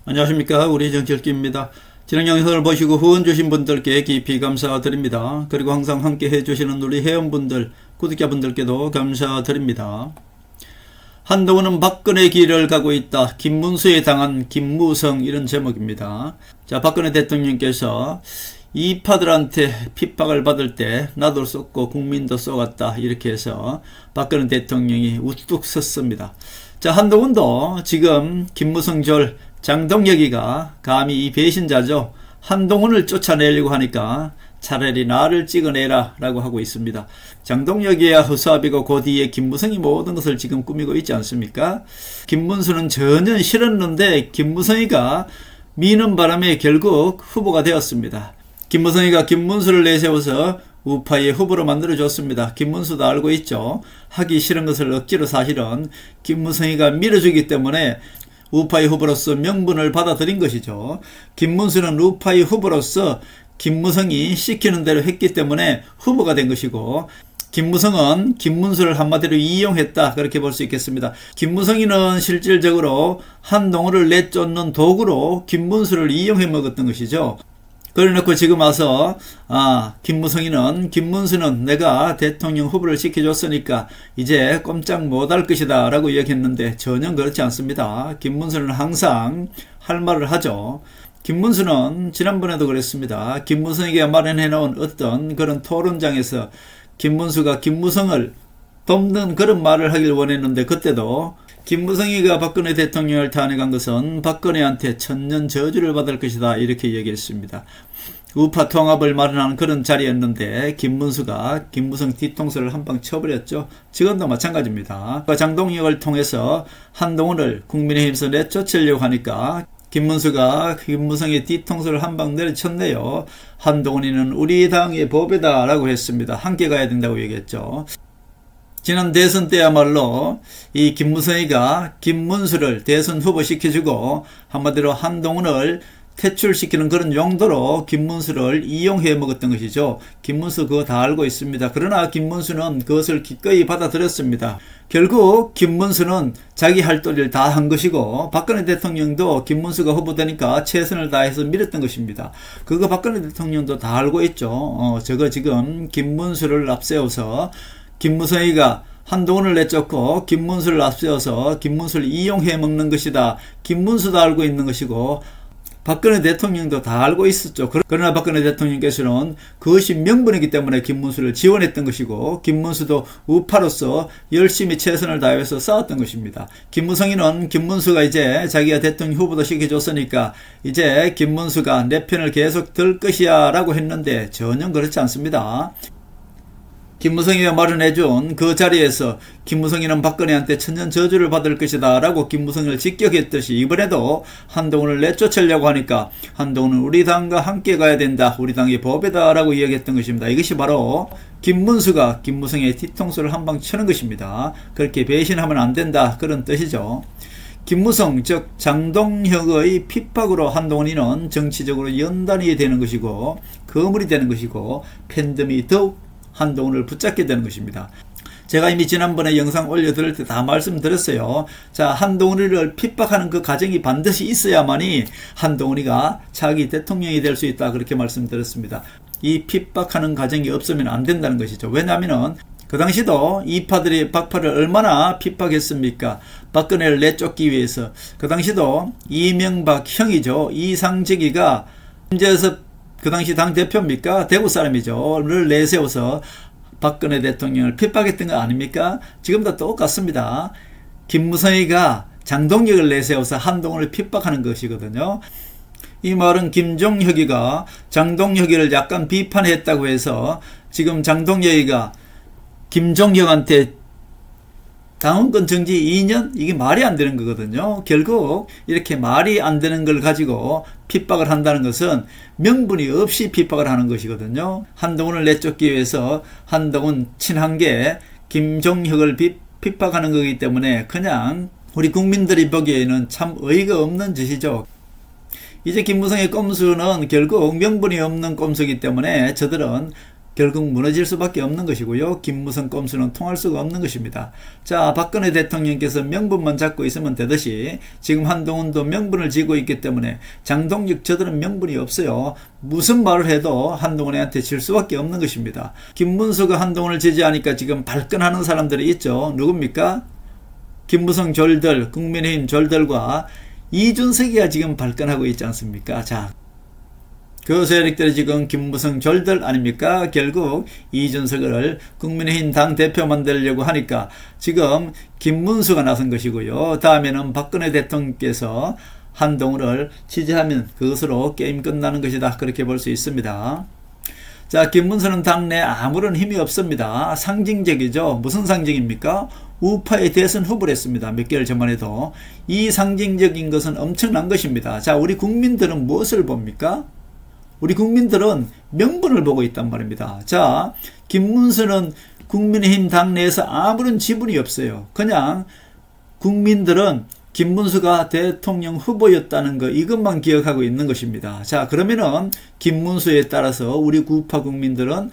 안녕하십니까, 우리 정철기입니다. 지난 영상을 보시고 후원 주신 분들께 깊이 감사드립니다. 그리고 항상 함께 해주시는 우리 회원분들, 구독자분들께도 감사드립니다. 한동훈은 박근혜 길을 가고 있다. 김문수에 당한 김무성, 이런 제목입니다. 자, 박근혜 대통령께서 이파들한테 핍박을 받을 때 나도 쏘고 국민도 쏘았다, 이렇게 해서 박근혜 대통령이 우뚝 섰습니다. 자, 한동훈도 지금 김무성절 장동혁이가 감히 이 배신자죠, 한동훈을 쫓아내려고 하니까 차라리 나를 찍어내라 라고 하고 있습니다. 장동혁이야 허수아비고 그 뒤에 김무성이 모든 것을 지금 꾸미고 있지 않습니까? 김문수는 전혀 싫었는데 김무성이가 미는 바람에 결국 후보가 되었습니다. 김무성이가 김문수를 내세워서 우파의 후보로 만들어줬습니다. 김문수도 알고 있죠. 하기 싫은 것을 억지로 사실은 김무성이가 밀어주기 때문에 우파의 후보로서 명분을 받아들인 것이죠. 김문수는 우파의 후보로서 김무성이 시키는 대로 했기 때문에 후보가 된 것이고, 김무성은 김문수를 한마디로 이용했다, 그렇게 볼 수 있겠습니다. 김무성이는 실질적으로 한동훈을 내쫓는 도구로 김문수를 이용해 먹었던 것이죠. 그래놓고 지금 와서 김무성이는 김문수는 내가 대통령 후보를 시켜줬으니까 이제 꼼짝 못할 것이다 라고 이야기했는데 전혀 그렇지 않습니다. 김문수는 항상 할 말을 하죠. 김문수는 지난번에도 그랬습니다. 김무성에게 마련해 놓은 어떤 그런 토론장에서 김문수가 김무성을 돕는 그런 말을 하길 원했는데, 그때도 김무성이가 박근혜 대통령을 탄핵한 것은 박근혜한테 천년 저주를 받을 것이다, 이렇게 얘기했습니다. 우파 통합을 마련하는 그런 자리였는데 김문수가 김무성 뒤통수를 한 방 쳐버렸죠. 지금도 마찬가지입니다. 장동혁을 통해서 한동훈을 국민의힘에서 내쫓으려고 하니까 김문수가 김무성의 뒤통수를 한 방 내려쳤네요. 한동훈이는 우리 당의 보배다 라고 했습니다. 함께 가야 된다고 얘기했죠. 지난 대선 때야말로 이 김무성이가 김문수를 대선 후보 시켜주고 한마디로 한동훈을 퇴출시키는 그런 용도로 김문수를 이용해 먹었던 것이죠. 김문수 그거 다 알고 있습니다. 그러나 김문수는 그것을 기꺼이 받아들였습니다. 결국 김문수는 자기 할 도리를 다 한 것이고, 박근혜 대통령도 김문수가 후보되니까 최선을 다해서 밀었던 것입니다. 그거 박근혜 대통령도 다 알고 있죠. 저거 지금 김문수를 앞세워서 김무성이가 한동훈을 내쫓고 김문수를 앞세워서 김문수를 이용해 먹는 것이다, 김문수도 알고 있는 것이고 박근혜 대통령도 다 알고 있었죠. 그러나 박근혜 대통령께서는 그것이 명분이기 때문에 김문수를 지원했던 것이고, 김문수도 우파로서 열심히 최선을 다해서 싸웠던 것입니다. 김무성이는 김문수가 이제 자기가 대통령 후보도 시켜줬으니까 이제 김문수가 내 편을 계속 들 것이야 라고 했는데 전혀 그렇지 않습니다. 김무성이가 마련해준 그 자리에서 김무성이는 박근혜한테 천년 저주를 받을 것이다 라고 김무성을 직격했듯이 이번에도 한동훈을 내쫓으려고 하니까 한동훈은 우리 당과 함께 가야 된다, 우리 당의 보배다 라고 이야기했던 것입니다. 이것이 바로 김문수가 김무성의 뒤통수를 한 방 치는 것입니다. 그렇게 배신하면 안 된다, 그런 뜻이죠. 김무성 즉 장동혁의 핍박으로 한동훈이는 정치적으로 연단이 되는 것이고 거물이 되는 것이고 팬덤이 더욱 한동훈을 붙잡게 되는 것입니다. 제가 이미 지난번에 영상 올려드릴 때 다 말씀드렸어요. 자, 한동훈을 핍박하는 그 과정이 반드시 있어야만이 한동훈이가 차기 대통령이 될 수 있다, 그렇게 말씀드렸습니다. 이 핍박하는 과정이 없으면 안 된다는 것이죠. 왜냐하면 그 당시도 이파들이 박파를 얼마나 핍박했습니까? 박근혜를 내쫓기 위해서. 그 당시도 이명박 형이죠, 이상직이가 문제에서 그 당시 당대표입니까? 대구 사람이죠. 를 내세워서 박근혜 대통령을 핍박했던 거 아닙니까? 지금도 똑같습니다. 김무성이가 장동혁을 내세워서 한동훈을 핍박하는 것이거든요. 이 말은 김종혁이가 장동혁이를 약간 비판했다고 해서 지금 장동혁이가 김종혁한테 당원권 정지 2년? 이게 말이 안 되는 거거든요. 결국 이렇게 말이 안 되는 걸 가지고 핍박을 한다는 것은 명분이 없이 핍박을 하는 것이거든요. 한동훈을 내쫓기 위해서 한동훈 친한계 김종혁을 핍박하는 거기 때문에 그냥 우리 국민들이 보기에는 참 어이가 없는 짓이죠. 이제 김무성의 꼼수는 결국 명분이 없는 꼼수이기 때문에 저들은 결국 무너질 수밖에 없는 것이고요. 김무성 꼼수는 통할 수가 없는 것입니다. 자, 박근혜 대통령께서 명분만 잡고 있으면 되듯이 지금 한동훈도 명분을 쥐고 있기 때문에 장동혁 저들은 명분이 없어요. 무슨 말을 해도 한동훈한테 질 수밖에 없는 것입니다. 김문수가 한동훈을 지지하니까 지금 발끈하는 사람들이 있죠. 누굽니까? 김무성 졸들, 국민의힘 졸들과 이준석이가 지금 발끈하고 있지 않습니까? 자, 그 세력들이 지금 김무성 졸들 아닙니까? 결국 이준석을 국민의힘 당대표 만들려고 하니까 지금 김문수가 나선 것이고요. 다음에는 박근혜 대통령께서 한동훈을 지지하면 그것으로 게임 끝나는 것이다. 그렇게 볼 수 있습니다. 자, 김문수는 당내 아무런 힘이 없습니다. 상징적이죠. 무슨 상징입니까? 우파의 대선 후보를 했습니다. 몇 개월 전만 해도. 이 상징적인 것은 엄청난 것입니다. 자, 우리 국민들은 무엇을 봅니까? 우리 국민들은 명분을 보고 있단 말입니다. 자, 김문수는 국민의힘 당내에서 아무런 지분이 없어요. 그냥 국민들은 김문수가 대통령 후보였다는 거 이것만 기억하고 있는 것입니다. 자, 그러면은 김문수에 따라서 우리 우파 국민들은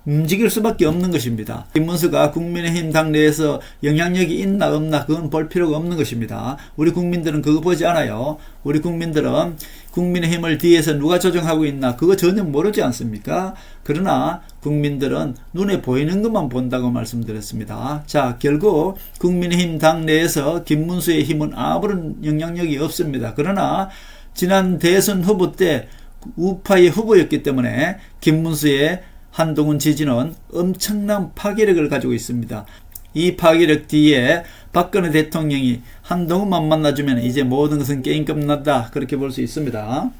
움직일 수밖에 없는 것입니다. 김문수가 국민의힘 당내에서 영향력이 있나 없나 그건 볼 필요가 없는 것입니다. 우리 국민들은 그거 보지 않아요. 우리 국민들은 국민의힘을 뒤에서 누가 조정하고 있나 그거 전혀 모르지 않습니까? 그러나 국민들은 눈에 보이는 것만 본다고 말씀드렸습니다. 자, 결국 국민의힘 당내에서 김문수의 힘은 아무런 영향력이 없습니다. 그러나 지난 대선 후보 때 우파의 후보였기 때문에 김문수의 한동훈 지지는 엄청난 파괴력을 가지고 있습니다. 이 파괴력 뒤에 박근혜 대통령이 한동훈만 만나주면 이제 모든 것은 게임 끝났다. 그렇게 볼 수 있습니다.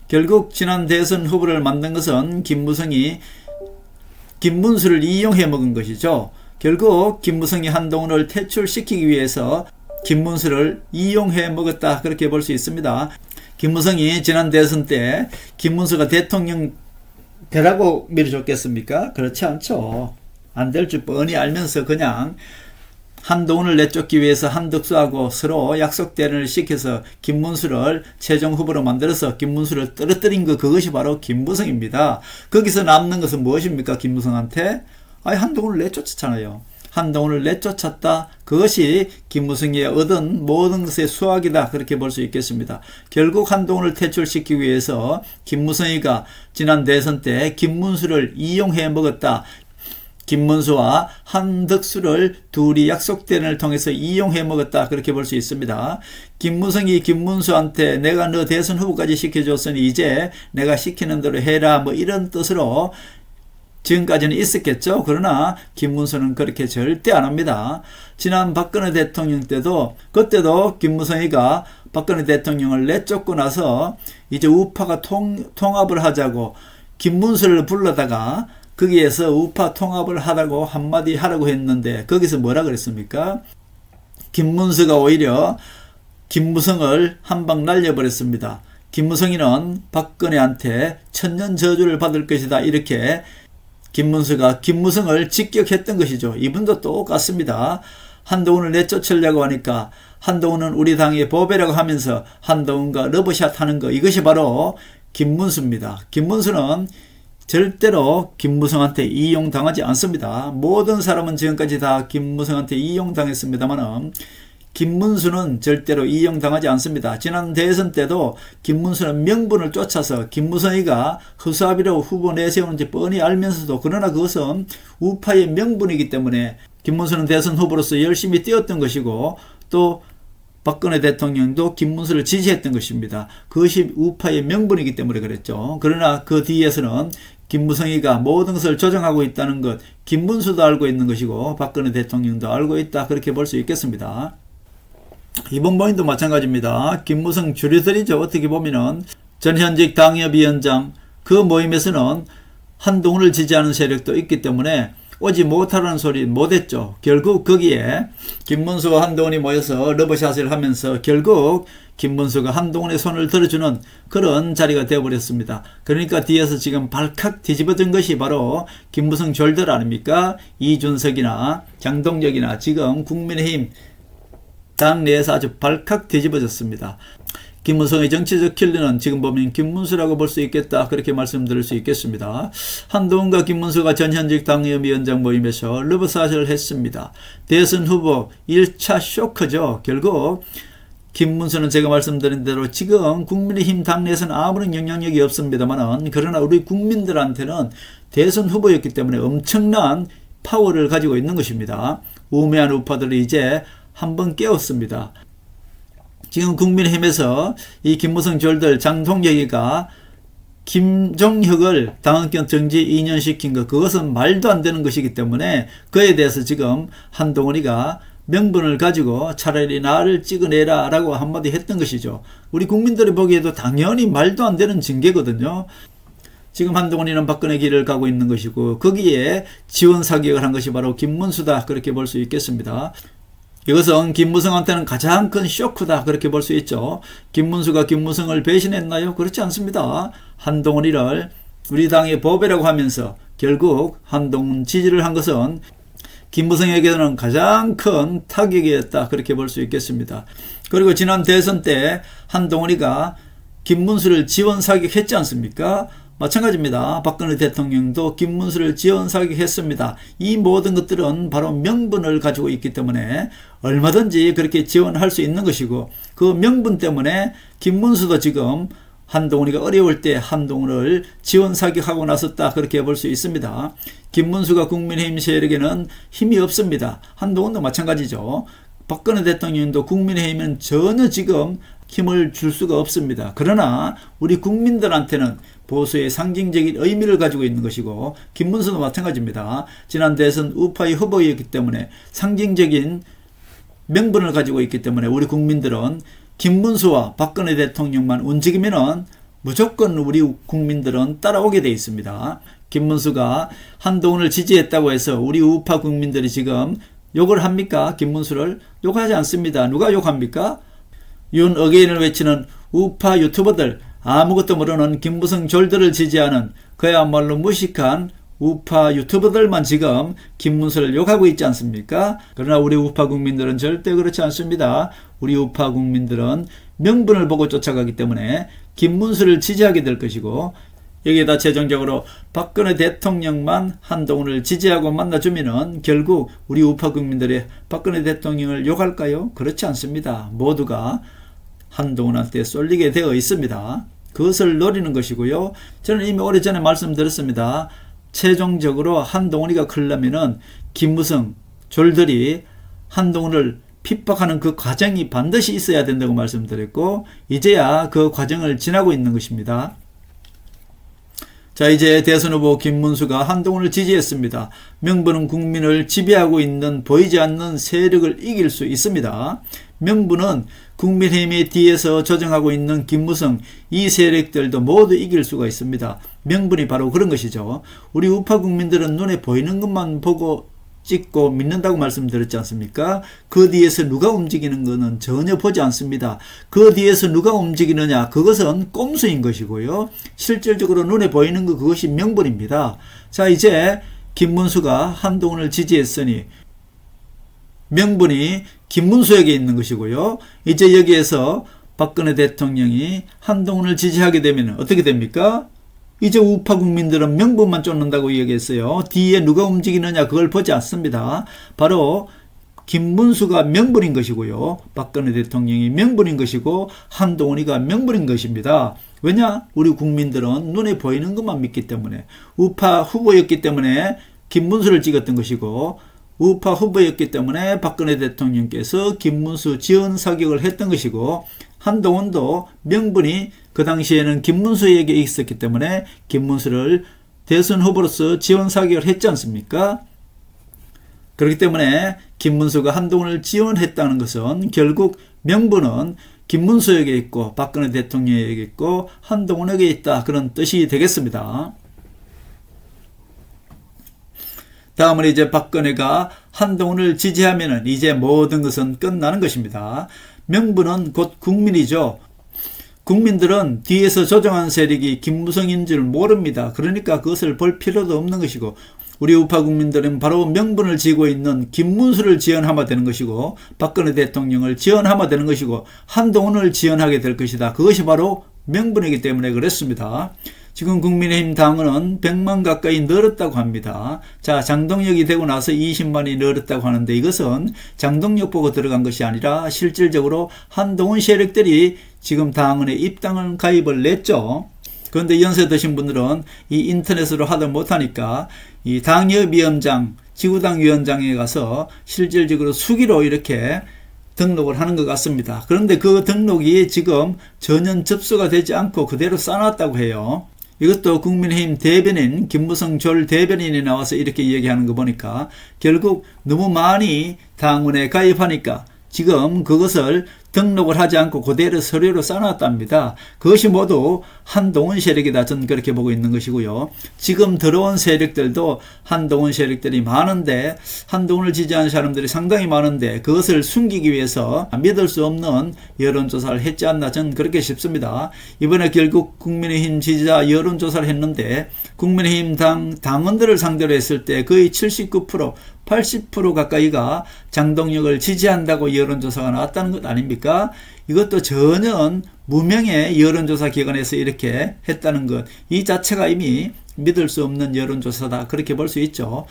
결국 지난 대선 후보를 만든 것은 김무성이 김문수를 이용해 먹은 것이죠. 결국 김무성이 한동훈을 퇴출시키기 위해서 김문수를 이용해 먹었다. 그렇게 볼 수 있습니다. 김무성이 지난 대선 때 김문수가 대통령 되라고 밀어줬겠습니까? 그렇지 않죠. 안 될 줄 뻔히 알면서 그냥 한동훈을 내쫓기 위해서 한덕수하고 서로 약속대련을 시켜서 김문수를 최종 후보로 만들어서 김문수를 떨어뜨린 거 그것이 바로 김무성입니다. 거기서 남는 것은 무엇입니까? 김무성한테? 한동훈을 내쫓았잖아요. 한동훈을 내쫓았다. 그것이 김무성이 얻은 모든 것의 수확이다. 그렇게 볼 수 있겠습니다. 결국 한동훈을 퇴출시키기 위해서 김무성이가 지난 대선 때 김문수를 이용해 먹었다. 김문수와 한덕수를 둘이 약속대련을 통해서 이용해 먹었다. 그렇게 볼 수 있습니다. 김무성이 김문수한테 내가 너 대선 후보까지 시켜줬으니 이제 내가 시키는 대로 해라. 뭐 이런 뜻으로 지금까지는 있었겠죠. 그러나 김문수는 그렇게 절대 안 합니다. 지난 박근혜 대통령 때도 그때도 김무성이가 박근혜 대통령을 내쫓고 나서 이제 우파가 통합을 하자고 김문수를 불러다가 거기에서 우파 통합을 하라고 한마디 하라고 했는데 거기서 뭐라 그랬습니까? 김문수가 오히려 김무성을 한 방 날려버렸습니다. 김무성이는 박근혜한테 천년 저주를 받을 것이다. 이렇게 김문수가 김무성을 직격했던 것이죠. 이분도 똑같습니다. 한동훈을 내쫓으려고 하니까 한동훈은 우리 당의 보배라고 하면서 한동훈과 러브샷 하는 거 이것이 바로 김문수입니다. 김문수는 절대로 김무성한테 이용당하지 않습니다. 모든 사람은 지금까지 다 김무성한테 이용당했습니다만 김문수는 절대로 이용당하지 않습니다. 지난 대선 때도 김문수는 명분을 쫓아서 김무성이가 허수아비로 후보 내세우는지 뻔히 알면서도 그러나 그것은 우파의 명분이기 때문에 김문수는 대선 후보로서 열심히 뛰었던 것이고 또 박근혜 대통령도 김문수를 지지했던 것입니다. 그것이 우파의 명분이기 때문에 그랬죠. 그러나 그 뒤에서는 김무성이가 모든 것을 조정하고 있다는 것 김문수도 알고 있는 것이고 박근혜 대통령도 알고 있다. 그렇게 볼 수 있겠습니다. 이번 모임도 마찬가지입니다. 김무성 주류들이죠. 어떻게 보면은 전현직 당협위원장 그 모임에서는 한동훈을 지지하는 세력도 있기 때문에 오지 못하라는 소리 못했죠. 결국 거기에 김문수와 한동훈이 모여서 러브샷을 하면서 결국 김문수가 한동훈의 손을 들어주는 그런 자리가 되어버렸습니다. 그러니까 뒤에서 지금 발칵 뒤집어진 것이 바로 김무성 졸들 아닙니까? 이준석이나 장동혁이나 지금 국민의힘 당내에서 아주 발칵 뒤집어졌습니다. 김무성의 정치적 킬러는 지금 보면 김문수라고 볼 수 있겠다. 그렇게 말씀드릴 수 있겠습니다. 한동훈과 김문수가 전현직 당협위원장 모임에서 러브샷을 했습니다. 대선 후보 1차 쇼크죠. 결국 김문수는 제가 말씀드린 대로 지금 국민의힘 당내에서는 아무런 영향력이 없습니다만, 그러나 우리 국민들한테는 대선 후보였기 때문에 엄청난 파워를 가지고 있는 것입니다. 우매한 우파들이 이제 한번 깨웠습니다. 지금 국민의힘에서 이 김무성 졸들 장동혁이가 김종혁을 당헌권 정지 2년 시킨 것, 그것은 말도 안 되는 것이기 때문에 그에 대해서 지금 한동훈이가 명분을 가지고 차라리 나를 찍어내라 라고 한마디 했던 것이죠. 우리 국민들이 보기에도 당연히 말도 안 되는 징계거든요. 지금 한동훈이는 박근혜 길을 가고 있는 것이고, 거기에 지원 사격을 한 것이 바로 김문수다, 그렇게 볼 수 있겠습니다. 이것은 김무성한테는 가장 큰 쇼크다, 그렇게 볼 수 있죠. 김문수가 김무성을 배신했나요? 그렇지 않습니다. 한동훈이를 우리 당의 보배라고 하면서 결국 한동훈 지지를 한 것은 김무성에게는 가장 큰 타격이었다, 그렇게 볼 수 있겠습니다. 그리고 지난 대선 때 한동훈이가 김문수를 지원 사격했지 않습니까? 마찬가지입니다. 박근혜 대통령도 김문수를 지원 사격했습니다. 이 모든 것들은 바로 명분을 가지고 있기 때문에 얼마든지 그렇게 지원할 수 있는 것이고, 그 명분 때문에 김문수도 지금 한동훈이가 어려울 때 한동훈을 지원 사격하고 나섰다, 그렇게 볼 수 있습니다. 김문수가 국민의힘 세력에는 힘이 없습니다. 한동훈도 마찬가지죠. 박근혜 대통령도 국민의힘은 전혀 지금 힘을 줄 수가 없습니다. 그러나 우리 국민들한테는 보수의 상징적인 의미를 가지고 있는 것이고, 김문수도 마찬가지입니다. 지난 대선 우파의 후보였기 때문에 상징적인 명분을 가지고 있기 때문에 우리 국민들은 김문수와 박근혜 대통령만 움직이면은 무조건 우리 국민들은 따라오게 돼 있습니다. 김문수가 한동훈을 지지했다고 해서 우리 우파 국민들이 지금 욕을 합니까? 김문수를 욕하지 않습니다. 누가 욕합니까? 윤 어게인을 외치는 우파 유튜버들, 아무것도 모르는 김무성 졸들을 지지하는 그야말로 무식한 우파 유튜버들만 지금 김문수를 욕하고 있지 않습니까? 그러나 우리 우파 국민들은 절대 그렇지 않습니다. 우리 우파 국민들은 명분을 보고 쫓아가기 때문에 김문수를 지지하게 될 것이고, 여기에다 최종적으로 박근혜 대통령만 한동훈을 지지하고 만나주면은 결국 우리 우파 국민들이 박근혜 대통령을 욕할까요? 그렇지 않습니다. 모두가 한동훈한테 쏠리게 되어 있습니다. 그것을 노리는 것이고요. 저는 이미 오래전에 말씀드렸습니다. 최종적으로 한동훈이가 클려면은 김무성 졸들이 한동훈을 핍박하는 그 과정이 반드시 있어야 된다고 말씀드렸고, 이제야 그 과정을 지나고 있는 것입니다. 자, 이제 대선 후보 김문수가 한동훈을 지지했습니다. 명분은 국민을 지배하고 있는 보이지 않는 세력을 이길 수 있습니다. 명분은 국민의힘의 뒤에서 조정하고 있는 김무성, 이 세력들도 모두 이길 수가 있습니다. 명분이 바로 그런 것이죠. 우리 우파 국민들은 눈에 보이는 것만 보고 찍고 믿는다고 말씀드렸지 않습니까? 그 뒤에서 누가 움직이는 것은 전혀 보지 않습니다. 그 뒤에서 누가 움직이느냐, 그것은 꼼수인 것이고요. 실질적으로 눈에 보이는 것, 그것이 명분입니다. 자, 이제 김문수가 한동훈을 지지했으니 명분이 김문수에게 있는 것이고요. 이제 여기에서 박근혜 대통령이 한동훈을 지지하게 되면 어떻게 됩니까? 이제 우파 국민들은 명분만 쫓는다고 얘기했어요. 뒤에 누가 움직이느냐, 그걸 보지 않습니다. 바로 김문수가 명분인 것이고요. 박근혜 대통령이 명분인 것이고 한동훈이가 명분인 것입니다. 왜냐? 우리 국민들은 눈에 보이는 것만 믿기 때문에, 우파 후보였기 때문에 김문수를 찍었던 것이고, 우파 후보였기 때문에 박근혜 대통령께서 김문수 지원 사격을 했던 것이고, 한동훈도 명분이 그 당시에는 김문수에게 있었기 때문에 김문수를 대선 후보로서 지원 사격을 했지 않습니까? 그렇기 때문에 김문수가 한동훈을 지원했다는 것은 결국 명분은 김문수에게 있고 박근혜 대통령에게 있고 한동훈에게 있다, 그런 뜻이 되겠습니다. 다음은 이제 박근혜가 한동훈을 지지하면은 이제 모든 것은 끝나는 것입니다. 명분은 곧 국민이죠. 국민들은 뒤에서 조정한 세력이 김무성인 줄 모릅니다. 그러니까 그것을 볼 필요도 없는 것이고, 우리 우파 국민들은 바로 명분을 쥐고 있는 김문수를 지원하면 되는 것이고 박근혜 대통령을 지원하면 되는 것이고 한동훈을 지원하게 될 것이다. 그것이 바로 명분이기 때문에 그렇습니다. 지금 국민의힘 당원은 100만 가까이 늘었다고 합니다. 자, 장동혁이 되고 나서 20만이 늘었다고 하는데 이것은 장동혁 보고 들어간 것이 아니라 실질적으로 한동훈 세력들이 지금 당원에 입당을 가입을 냈죠. 그런데 연세 드신 분들은 이 인터넷으로 하다 못하니까 이 당협위원장, 지구당 위원장에 가서 실질적으로 수기로 이렇게 등록을 하는 것 같습니다. 그런데 그 등록이 지금 전혀 접수가 되지 않고 그대로 쌓아놨다고 해요. 이것도 국민의힘 대변인 김무성 졸 대변인이 나와서 이렇게 얘기하는 거 보니까 결국 너무 많이 당원에 가입하니까 지금 그것을 등록을 하지 않고 그대로 서류로 써놨답니다. 그것이 모두 한동훈 세력이다. 저는 그렇게 보고 있는 것이고요. 지금 들어온 세력들도 한동훈 세력들이 많은데 한동훈을 지지하는 사람들이 상당히 많은데 그것을 숨기기 위해서 믿을 수 없는 여론조사를 했지 않나 저는 그렇게 싶습니다. 이번에 결국 국민의힘 지지자 여론조사를 했는데 국민의힘 당원들을 상대로 했을 때 거의 79%, 80% 가까이가 장동혁을 지지한다고 여론조사가 나왔다는 것 아닙니까? 이것도 전혀 무명의 여론조사 기관에서 이렇게 했다는 것, 이 자체가 이미 믿을 수 없는 여론조사다. 그렇게 볼 수 있죠.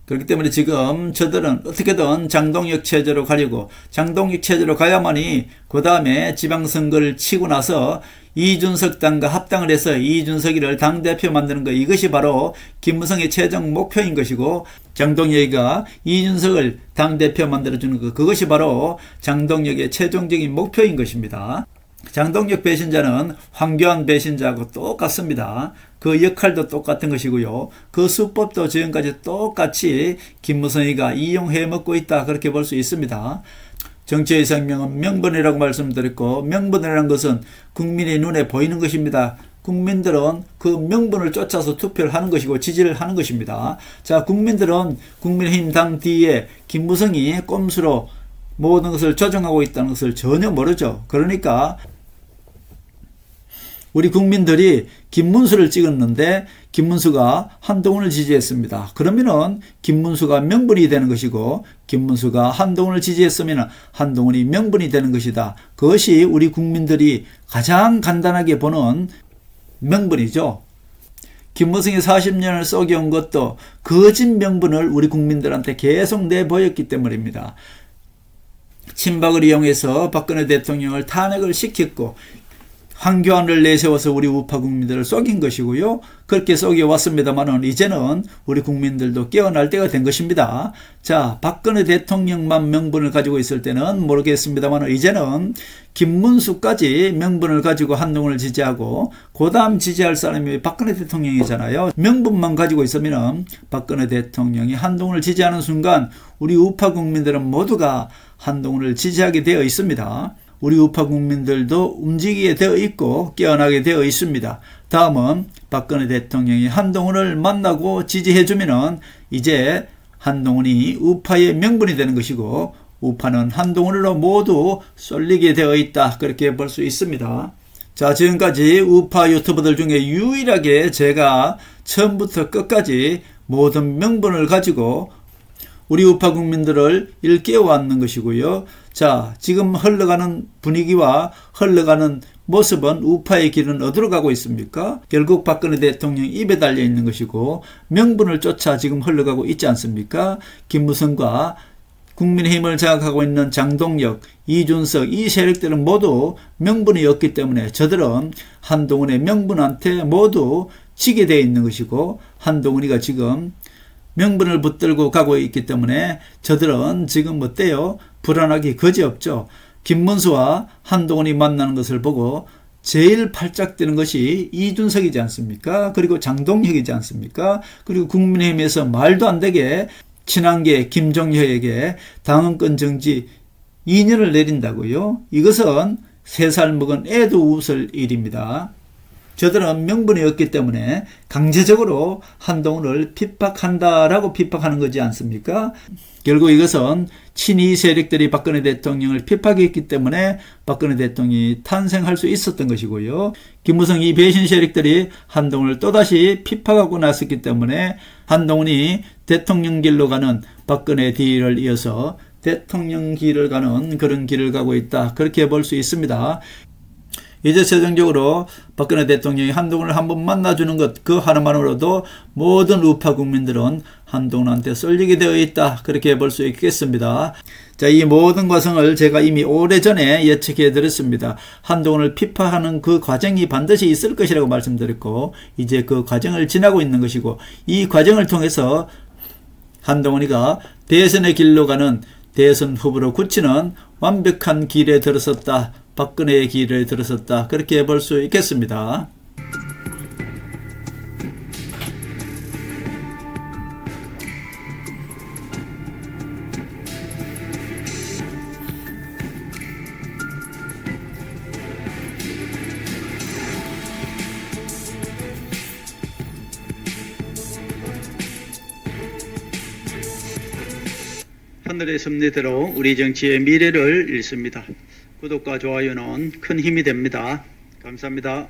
그렇기 때문에 지금 저들은 어떻게든 장동혁 체제로 가려고 장동혁 체제로 가야만이 그 다음에 지방선거를 치고 나서 이준석 당과 합당을 해서 이준석이를 당대표 만드는 것, 이것이 바로 김무성의 최종 목표인 것이고 장동혁이가 이준석을 당대표 만들어주는 것, 그것이 바로 장동혁의 최종적인 목표인 것입니다. 장동혁 배신자는 황교안 배신자하고 똑같습니다. 그 역할도 똑같은 것이고요. 그 수법도 지금까지 똑같이 김무성이가 이용해 먹고 있다. 그렇게 볼 수 있습니다. 정치의 생명은 명분이라고 말씀드렸고 명분이라는 것은 국민의 눈에 보이는 것입니다. 국민들은 그 명분을 쫓아서 투표를 하는 것이고 지지를 하는 것입니다. 자, 국민들은 국민의힘 당 뒤에 김무성이 꼼수로 모든 것을 조정하고 있다는 것을 전혀 모르죠. 그러니까 우리 국민들이 김문수를 찍었는데 김문수가 한동훈을 지지했습니다. 그러면은 김문수가 명분이 되는 것이고 김문수가 한동훈을 지지했으면 한동훈이 명분이 되는 것이다. 그것이 우리 국민들이 가장 간단하게 보는 명분이죠. 김무성이 40년을 쏘겨온 것도 거짓 명분을 우리 국민들한테 계속 내보였기 때문입니다. 친박을 이용해서 박근혜 대통령을 탄핵을 시켰고 황교안을 내세워서 우리 우파 국민들을 속인 것이고요. 그렇게 속여왔습니다만 이제는 우리 국민들도 깨어날 때가 된 것입니다. 자, 박근혜 대통령만 명분을 가지고 있을 때는 모르겠습니다만 이제는 김문수까지 명분을 가지고 한동훈을 지지하고 그 다음 지지할 사람이 박근혜 대통령이잖아요. 명분만 가지고 있으면 박근혜 대통령이 한동훈을 지지하는 순간 우리 우파 국민들은 모두가 한동훈을 지지하게 되어 있습니다. 우리 우파 국민들도 움직이게 되어 있고 깨어나게 되어 있습니다. 다음은 박근혜 대통령이 한동훈을 만나고 지지해주면 이제 한동훈이 우파의 명분이 되는 것이고 우파는 한동훈으로 모두 쏠리게 되어 있다. 그렇게 볼 수 있습니다. 자, 지금까지 우파 유튜버들 중에 유일하게 제가 처음부터 끝까지 모든 명분을 가지고 우리 우파 국민들을 일깨워왔는 것이고요. 자, 지금 흘러가는 분위기와 흘러가는 모습은 우파의 길은 어디로 가고 있습니까? 결국 박근혜 대통령 입에 달려 있는 것이고 명분을 쫓아 지금 흘러가고 있지 않습니까? 김무성과 국민의힘을 장악하고 있는 장동혁, 이준석, 이 세력들은 모두 명분이 없기 때문에 저들은 한동훈의 명분한테 모두 지게 되어 있는 것이고 한동훈이가 지금 명분을 붙들고 가고 있기 때문에 저들은 지금 어때요? 불안하기 거지없죠. 김문수와 한동훈이 만나는 것을 보고 제일 팔짝 뛰는 것이 이준석이지 않습니까? 그리고 장동혁이지 않습니까? 그리고 국민의힘에서 말도 안 되게 친한계 김종혁에게 당헌권 정지 2년을 내린다고요? 이것은 3살 먹은 애도 웃을 일입니다. 저들은 명분이 없기 때문에 강제적으로 한동훈을 핍박한다라고 핍박하는 거지 않습니까? 결국 이것은 친이 세력들이 박근혜 대통령을 핍박했기 때문에 박근혜 대통령이 탄생할 수 있었던 것이고요. 김무성 이 배신 세력들이 한동훈을 또다시 핍박하고 났었기 때문에 한동훈이 대통령 길로 가는 박근혜 뒤를 이어서 대통령 길을 가는 그런 길을 가고 있다. 그렇게 볼 수 있습니다. 이제 최종적으로 박근혜 대통령이 한동훈을 한번 만나주는 것, 그 하나만으로도 모든 우파 국민들은 한동훈한테 쏠리게 되어 있다. 그렇게 볼 수 있겠습니다. 자, 이 모든 과정을 제가 이미 오래전에 예측해 드렸습니다. 한동훈을 핍박하는 그 과정이 반드시 있을 것이라고 말씀드렸고, 이제 그 과정을 지나고 있는 것이고, 이 과정을 통해서 한동훈이가 대선의 길로 가는 대선 후보로 굳히는 완벽한 길에 들어섰다. 박근혜의 길에 들어섰다. 그렇게 볼 수 있겠습니다. 하늘의 섭리대로 우리 정치의 미래를 읽습니다. 구독과 좋아요는 큰 힘이 됩니다. 감사합니다.